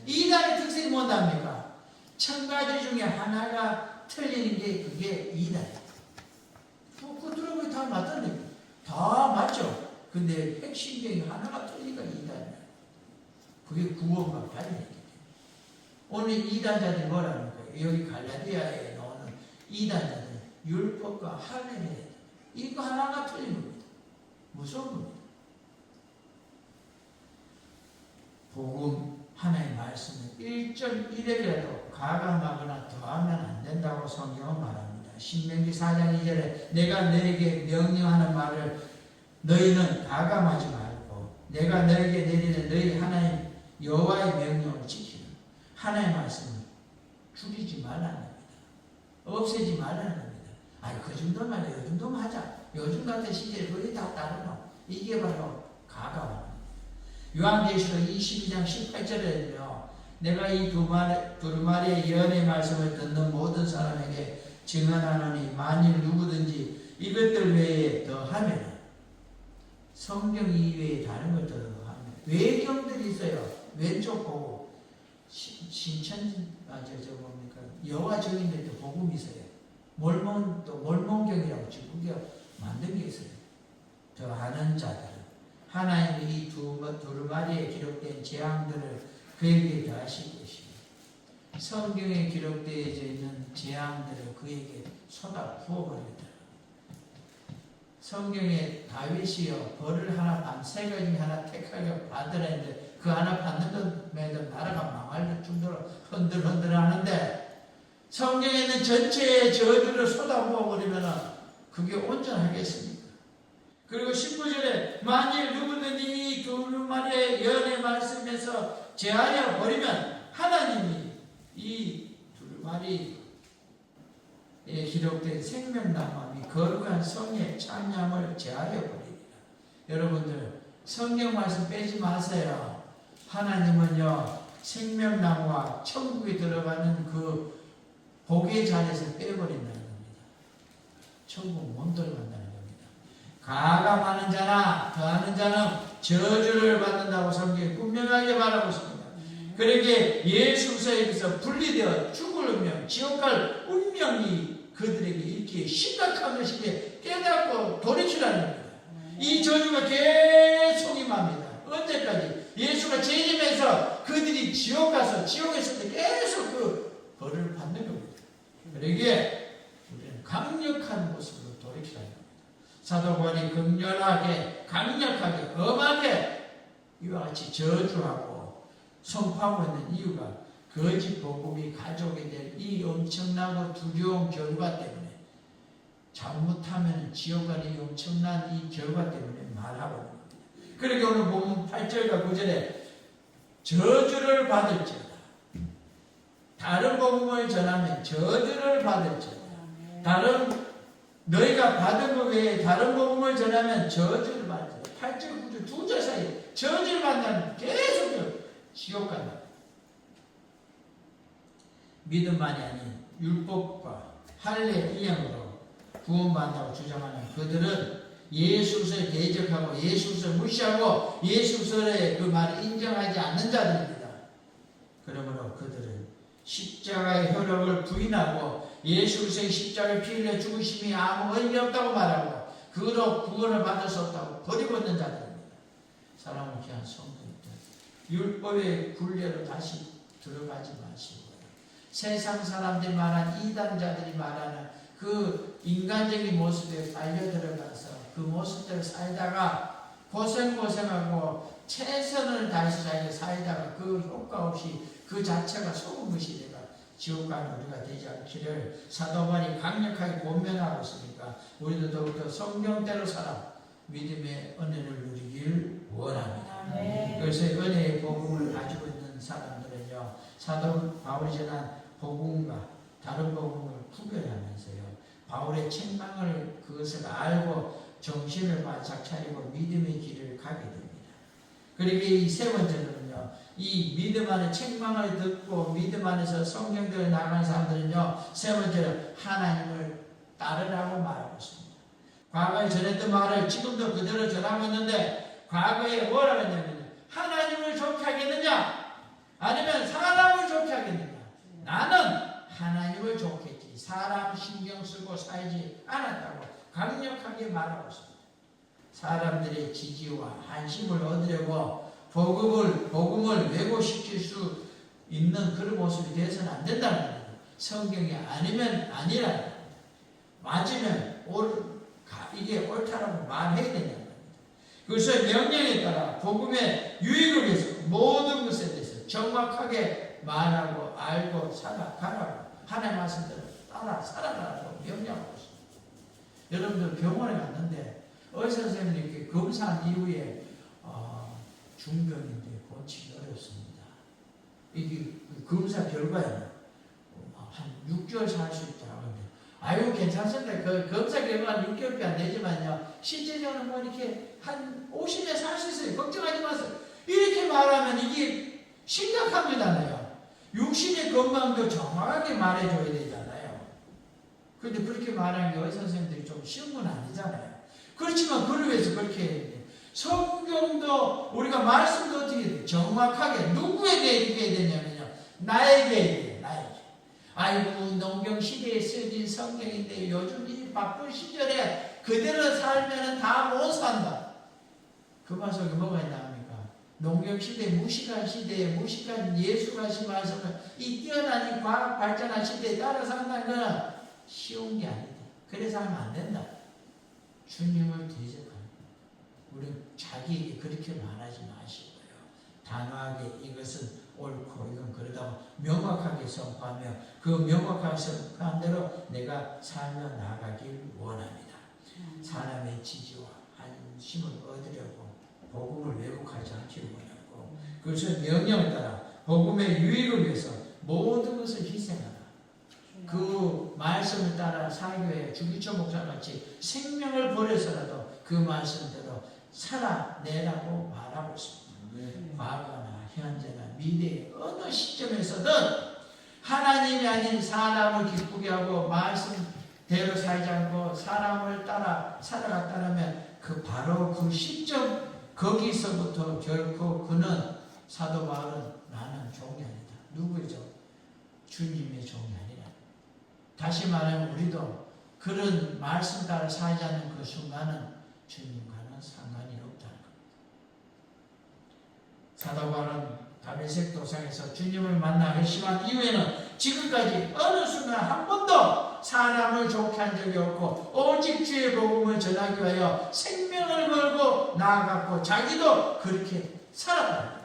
A: 이단의 특성이 뭔답니까? 1000가지 중에 하나가 틀리는 게 그게 이단이에요. 그 들어보니 다 맞던데. 다 맞죠? 근데 핵심 중에 하나가 틀리니까 이단이에요. 그게 구원과 발견이기 때문에. 오늘 이단자들이 뭐라는 거예요? 여기 갈라디아에 나오는 이단자들은 율법과 할례를 해야 돼. 이거 하나가 틀린 겁니다. 무서운 겁니다. 복음 하나의 말씀은 1.1이라도 가감하거나 더하면 안 된다고 성경은 말합니다. 신명기 4장 2절에 내가 너에게 명령하는 말을 너희는 가감하지 말고 내가 너에게 내리는 너희 하나님 여호와의 명령을 지키는 하나의 말씀을 줄이지 말라는 겁니다. 없애지 말라는 겁니다. 아니 그 정도만 해. 요 정도만 하자. 요즘 같은 시대에 거의 다 따르노. 이게 바로 가감하는 겁니다. 요한계시록 22장 18절에는요. 내가 이 두루마리의 예언의 말씀을 듣는 모든 사람에게 증언하노니 만일 누구든지 이것들 외에 더하면 성경 이외에 다른 것들을 더하면 외경들이 있어요. 왼쪽 보고 뭡니까? 여호와 증인들도 복음이 있어요. 몰몬경이라고 지금 만든 게 있어요. 더하는 자들은 하나님이 이 두루마리에 기록된 재앙들을 그에게 더하실 것이며 성경에 기록되어져 있는 재앙들을 그에게 쏟아 부어버리더라. 성경에 다윗이요 벌을 하나 세 가지 중에 하나 택하게 받으라 했는데 그 하나 받는 것매도 나라가 망할 정도로 흔들흔들 하는데 성경에 있는 전체의 저주를 쏟아 부어버리면 그게 온전하겠습니까? 그리고 19절에 만일 누구든지 이 두루마리의 예언의 말씀에서 제하여 버리면 하나님이 이 두루마리에 기록된 생명나무 및 거룩한 성의 찬양을 제하여 버립니다. 여러분들 성경 말씀 빼지 마세요. 하나님은요 생명나무와 천국에 들어가는 그 복의 자리에서 빼버린다는 겁니다. 천국 못 들어간다는 겁니다. 가감하는 자나 더하는 자는 저주를 받는다고 성경이 분명하게 말하고 있습니다. 그러기에 예수에게서 분리되어 죽을 운명, 지옥 갈 운명이 그들에게 있기에 심각한 것이기에 깨닫고 돌이키라는 겁니다. 이 저주가 계속 임합니다. 언제까지? 예수가 재림해서 그들이 지옥 가서 지옥에서 계속 그 벌을 받는 겁니다. 그러기에 우리는 강력한 모습으로 돌이키라는 겁니다. 사도 바울이 극렬하게 강력하게 엄하게 이와 같이 저주하고 선포하고 있는 이유가 거짓 복음이 가져오게 될 이 엄청나고 두려운 결과 때문에 잘못하면 지옥 가는 이 엄청난 이 결과 때문에 말하고 있는 겁니다. 그러니까 오늘 보면 8절과 9절에 저주를 받을지어다. 다른 복음을 전하면 저주를 받을지어다. 너희가 받은 것 외에 다른 복음을 전하면 저주를 받을지어다. 8절, 9절 두 절 사이에 저주를 받는 계속 지옥 간다. 믿음만이 아닌 율법과 할례 이행으로 구원받는다고 주장하는 그들은 예수를 대적하고 예수를 무시하고 예수의 그 말을 인정하지 않는 자들입니다. 그러므로 그들은 십자가의 효력을 부인하고 예수의 십자가의 피 흘려 죽으심이 아무 의미 없다고 말하고 그로 구원을 받을 수 없다고 버리고 있는 자들입니다. 사랑을 귀한 성도님들, 율법의 굴레로 다시 들어가지 마시고 세상 사람들이 말한 이단자들이 말하는 그 인간적인 모습에 빨려들어가서 그 모습대로 살다가 고생하고 최선을 다해서 자기가 살다가 그 효과 없이 그 자체가 소금무시 되가 지옥 가는 우리가 되지 않기를 사도 바울이 강력하게 권면하고 있으니까 우리도 더욱더 성경대로 살아 믿음의 은혜를 누리길 원합니다. 그래서 은혜의 복음을 가지고 있는 사람들은요 사도 바울이 전한 복음과 다른 복음을 구별하면서요 바울의 책망을 그것을 알고 정신을 바짝 차리고 믿음의 길을 가게 됩니다. 그리고 이 세 번째는요 이 믿음 안에 책망을 듣고 믿음 안에서 성경대로 나가는 사람들은요 세 번째로 하나님을 따르라고 말하고 있습니다. 과거에 전했던 말을 지금도 그대로 전하고 있는데 과거에 뭐라고 했냐면 하나님을 좋게 하겠느냐 아니면 사람을 좋게 하겠느냐. 나는 하나님을 좋게 했지 사람 신경 쓰고 살지 않았다고 강력하게 말하고 있습니다. 사람들의 지지와 한심을 얻으려고 복음을 왜곡시킬 수 있는 그런 모습이 되어서는 안 된다는 거예요. 성경이 아니면 아니라는 거예요. 맞으면 이게 옳다라고 말해야 된다는 거예요. 그래서 명령에 따라 복음의 유익을 위해서 모든 것에 대해서 정확하게 말하고 알고 살아가라고 하나님의 말씀대로 따라 살아가라고 명령하고 있습니다. 여러분들 병원에 갔는데 의사 선생님이 이렇게 검사한 이후에 중병인데 고치기 어렵습니다. 이게 검사 결과에는 한 6개월 살 수 있다고 하는데 아유 괜찮습니다. 그 검사 결과는 6개월밖에 안 되지만요. 실제적으로 뭐 이렇게 한 50년 살 수 있어요. 걱정하지 마세요. 이렇게 말하면 이게 심각합니다요. 육신의 건강도 정확하게 말해줘야 되잖아요. 그런데 그렇게 말하는 게 의사 선생님들이 좀 쉬운 건 아니잖아요. 그렇지만 그걸 위해서 그렇게 해야 돼요. 성경도 우리가 말씀도 어떻게 돼요? 정확하게 누구에게 해야 되냐면요. 나에게 해야 돼요. 나에게. 아이고 농경 시대에 쓰여진 성경인데 요즘 이 바쁜 시절에 그대로 살면 다 못 산다. 그 말 속에 뭐가 있나합니까? 농경 시대, 무식한 시대에 무식한 예수가 하신 말씀을 이 뛰어난 이 과학 발전한 시대에 따라 산다는 건 쉬운 게 아니다. 그래서 하면 안 된다. 주님을 대적하는 우리는 자기에게 그렇게 말하지 마시고요. 단호하게 이것은 옳고 이건 그러다고 명확하게 선포하며 그 명확하게 선포한 대로 내가 살며 나가길 원합니다. 사람의 지지와 안심을 얻으려고 복음을 왜곡하지 않기를 원하고 그래서 명령을 따라 복음의 유익을 위해서 모든 것을 희생하라. 그 말씀을 따라 사교회 주기철 목사같이 생명을 버려서라도 그 말씀대로 살아내라고 말하고 있습니다. 과거나 현재나 미래의 어느 시점에서든 하나님이 아닌 사람을 기쁘게 하고 말씀대로 살지 않고 사람을 따라 살아갔다면 바로 그 시점 거기서부터 결코 그는 사도 바울은 나는 종이 아니다. 누구죠? 주님의 종이 아니라. 다시 말하면 우리도 그런 말씀 따라 살지 않는 그 순간은 주님과는 상관이 없다는 겁니다. 사도 바울은 다메섹 도상에서 주님을 만나 회심한 이후에는 지금까지 어느 순간 한 번도 사람을 좋게 한 적이 없고 오직 주의 복음을 전하기 위하여 생명을 걸고 나아갔고 자기도 그렇게 살아갑니다.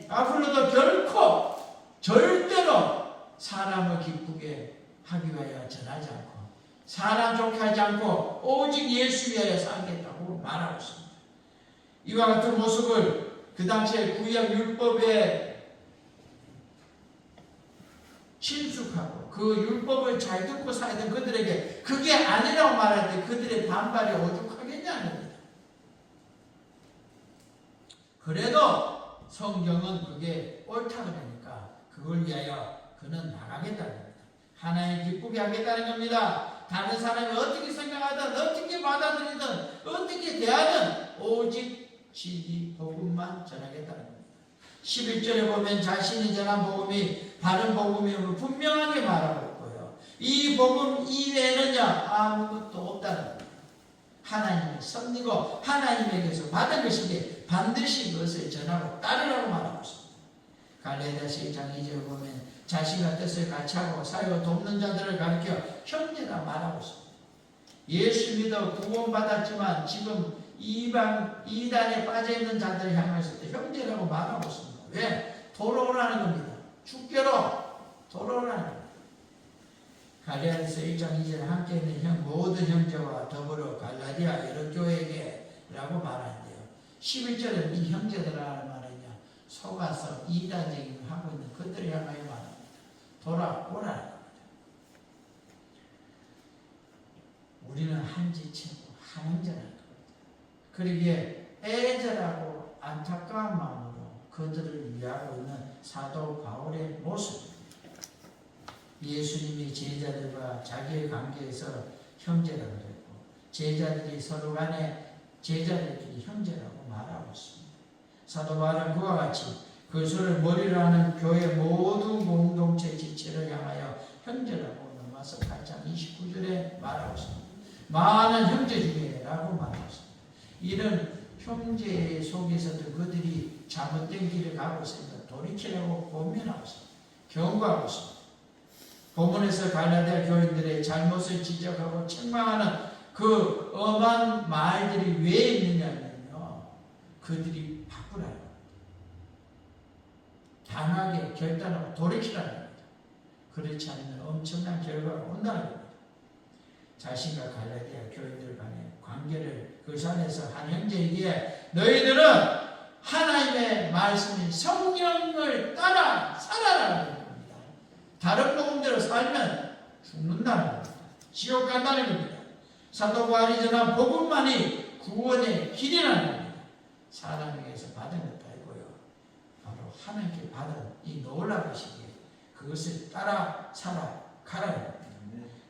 A: 앞으로도 결코 절대로 사람을 기쁘게 하기 위하여 전하지 않고 사람 좋게 하지 않고 오직 예수 위하여 살겠다고 말하고 있습니다. 이와 같은 모습을 그 당시에 구약 율법에 친숙하고 그 율법을 잘 듣고 살던 그들에게 그게 아니라고 말할 때 그들의 반발이 오죽하겠냐는 겁니다. 그래도 성경은 그게 옳다고 하니까 그걸 위하여 그는 나가겠다는 겁니다. 하나님 기쁘게 하겠다는 겁니다. 다른 사람이 어떻게 생각하든 어떻게 받아들이든 어떻게 대하든 오직 진리 복음만 전하겠다는 겁니다. 11절에 보면 자신이 전한 복음이 바른 복음임을 분명하게 말하고 있고요. 이 복음 이외에는요 아무것도 없다는 겁니다. 하나님의 섭리고 하나님에게서 받은 것인데 반드시 그것을 전하고 따르라고 말하고 있습니다. 갈라디아서 1장 2절을 보면 자신과 뜻을 같이하고 사이와 돕는 자들을 가리켜 형제라 말하고 있습니다. 예수 믿어 구원받았지만 지금 이단에 빠져있는 자들을 향해서도 형제라고 말하고 있습니다. 왜? 돌아오라는 겁니다. 주께로 돌아오라는 겁니다. 갈라디아서 1장 2절에 함께 있는 모든 형제와 더불어 갈라디아 여러 교회에게 라고 말하는데요. 11절은 이 형제들이라는 말은요. 속아서 이단적인 하고 있는 그들을 향하여 말합니다. 돌아오라는 겁니다. 우리는 한 지체고 한 형제라는 겁니다. 그러기에 애절하고 안타까운 마음으로 그들을 위하고 있는 사도 바울의 모습입니다. 예수님이 제자들과 자기의 관계에서 형제라고 했고 제자들이 서로 간에 제자들끼리 형제라고 말하고 있습니다. 사도 바울은 그와 같이 그리스도를 머리로 하는 교회 모든 공동체 지체를 향하여 형제라고 넘어서 8장 29절에 말하고 있습니다. 많은 형제 중에 라고 말하고 있습니다. 이런 형제 속에서도 그들이 잘못된 길을 가고 있으니까 돌이키라고 권면하고 있습니다. 경고하고 있습니다. 본문에서 갈라디아 교인들의 잘못을 지적하고 책망하는 그 엄한 말들이 왜 있느냐면요, 그들이 바꾸라요. 단호하게 결단하고 돌이키라는 겁니다. 그렇지 않으면 엄청난 결과가 온다는 겁니다. 자신과 갈라디아 교인들 간의 관계를 그 산에서 한 형제에게 너희들은 하나님의 말씀인 성령을 따라 살아라는 겁니다. 다른 복음대로 살면 죽는다는 겁니다. 지옥 간다는 겁니다. 사도 바울이 전한 복음만이 구원의 길이라는 겁니다. 사람에게서 받은 것도 아니고요, 바로 하나님께 받은 이 놀라우시기에 그것을 따라 살아가라는 겁니다.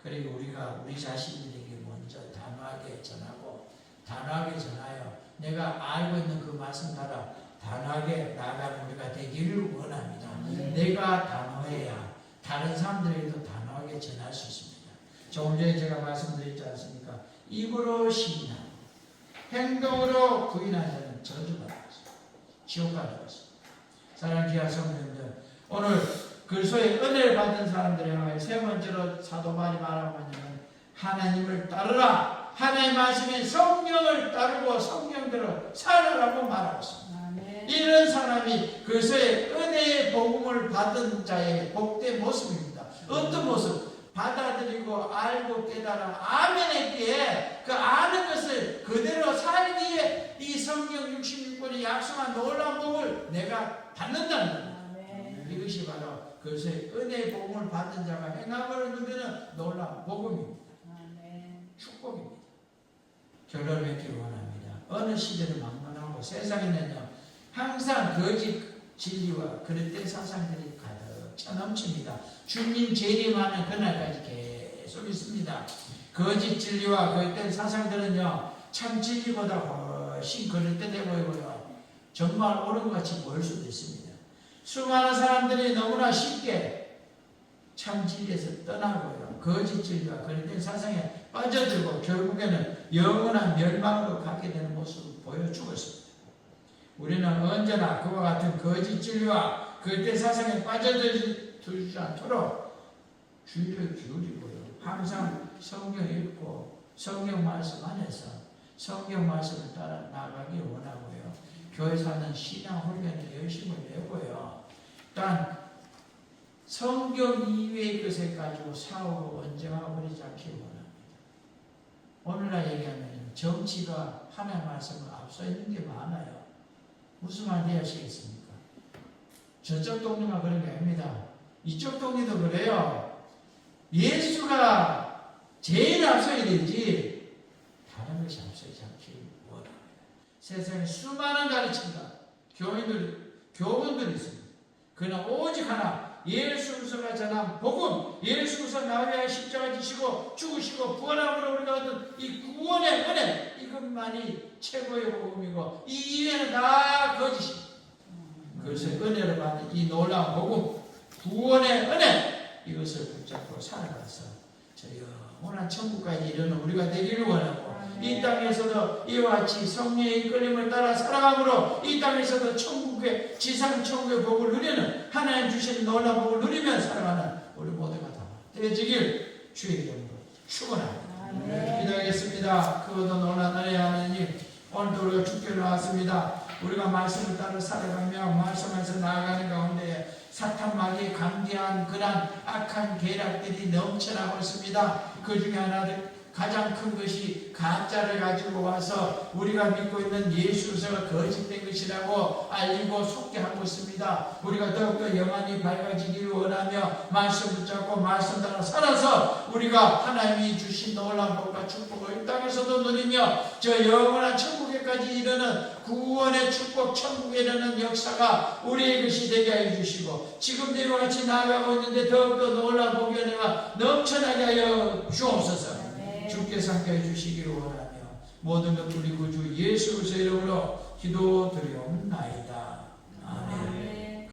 A: 그리고 우리가 우리 자신들에게 먼저 단호하게 전하고 단호하게 전하여 내가 알고 있는 그 말씀 따라 단호하게 나아가는 우리가 되기를 원합니다. 내가 단호해야 다른 사람들에게도 단호하게 전할 수 있습니다. 조금 전에 제가 말씀드렸지 않습니까? 입으로 시인하고 행동으로 부인하는 자는 저주받았습니다. 지옥 가져갔습니다. 사랑하는 귀한 성도님들, 오늘 그리스도의 은혜를 받은 사람들에 향하여 세 번째로 사도 바울이 말하고 있는 하나님을 따르라. 하나님의 말씀인 성령을 따르고 성령대로 살아라고 말하고 있습니다. 이런 사람이 그리스도의 은혜의 복음을 받은 자의 복된 모습입니다. 어떤 모습? 받아들이고 알고 깨달아 아멘 했기에 그 아는 것을 그대로 살기에 이 성경 66권이 약속한 놀라운 복을 내가 받는다는 겁니다. 이것이 바로 그것의 은혜의 복음을 받은 자가 행함을 누리는 놀라운 복음입니다. 축복입니다. 결론을 맺기를 원합니다. 어느 시대는 막론하고 세상에는요, 항상 거짓 진리와 그릇된 사상들이 가득 차넘칩니다. 주님 재림하는 그날까지 계속 있습니다. 거짓 진리와 그릇된 사상들은요, 참 진리보다 훨씬 그릇되게 보이고요, 정말 옳은 것 같이 보일 수도 있습니다. 수많은 사람들이 너무나 쉽게 참 진리에서 떠나고요, 거짓 진리와 그릇된 사상에 빠져들고 결국에는 영원한 멸망으로 가게 되는 모습을 보여주고 있습니다. 우리는 언제나 그와 같은 거짓 진리와 그릇된 사상에 빠져들지 않도록 주의를 기울이고요, 항상 성경 읽고 성경 말씀 안에서 성경 말씀을 따라 나가기 원하고요, 교회 사는 신앙 훈련에 열심을 내고요, 단 성경 이외의 것을 가지고 싸우고 언쟁하고 않기 원합니다. 오늘날 얘기하면 정치가 하나님의 말씀을 앞서 있는 게 많아요. 무슨 말인지 아시겠습니까? 저쪽 동네만 그런 게 아닙니다. 이쪽 동네도 그래요. 예수가 제일 앞서야 되지 다른 것이 앞서지 않기 원합니다. 세상에 수많은 가르침과 교훈들이 있습니다. 그러나 오직 하나, 예수가 전한 복음, 예수가 나를 위하여 십자가 지시고 죽으시고 부활함으로 우리가 얻은 이 구원의 은혜, 이것만이 최고의 복음이고 이 이외에는 다 거짓입니다. 그래서 은혜를 받은 이 놀라운 복음, 구원의 은혜, 이것을 붙잡고 살아가서 저 영원한 천국까지 이르는 우리가 되기를 원하고, 이 땅에서도 이와 같이 성령의 이끌림을 따라 살아감으로 이 땅에서도 천국의 지상 천국의 복을 누리는, 하나님 주신 놀라운 복을 누리며 살아가는 우리 모두가 다 되어지길 주의 이름으로 축원합니다. 기도하겠습니다. 그것도 놀라운 은혜의 하나님, 오늘도 우리가 주께 나왔습니다. 우리가 말씀을 따라 살아가며 말씀에서 나아가는 가운데 사탄 마귀의 강대한 그런 악한 계략들이 넘쳐나고 있습니다. 그 중에 하나는 가장 큰 것이 가짜를 가지고 와서 우리가 믿고 있는 예수가 거짓된 것이라고 알리고 속게하고 있습니다. 우리가 더욱더 영안이 밝아지기를 원하며 말씀 붙잡고 말씀 따라 살아서 우리가 하나님이 주신 놀라운 복과 축복을 이 땅에서도 누리며 저 영원한 천국에까지 이르는 구원의 축복, 천국에 이르는 역사가 우리의 것이 되게 해주시고, 지금 이와 같이 나아가고 있는데 더욱더 놀라운 복의 은혜가 넘쳐나게 하여 주옵소서. 주께서 함께 해주시기를 원하며 모든 것 우리 구주 예수 그리스도의 이름으로 기도드리옵나이다. 아멘.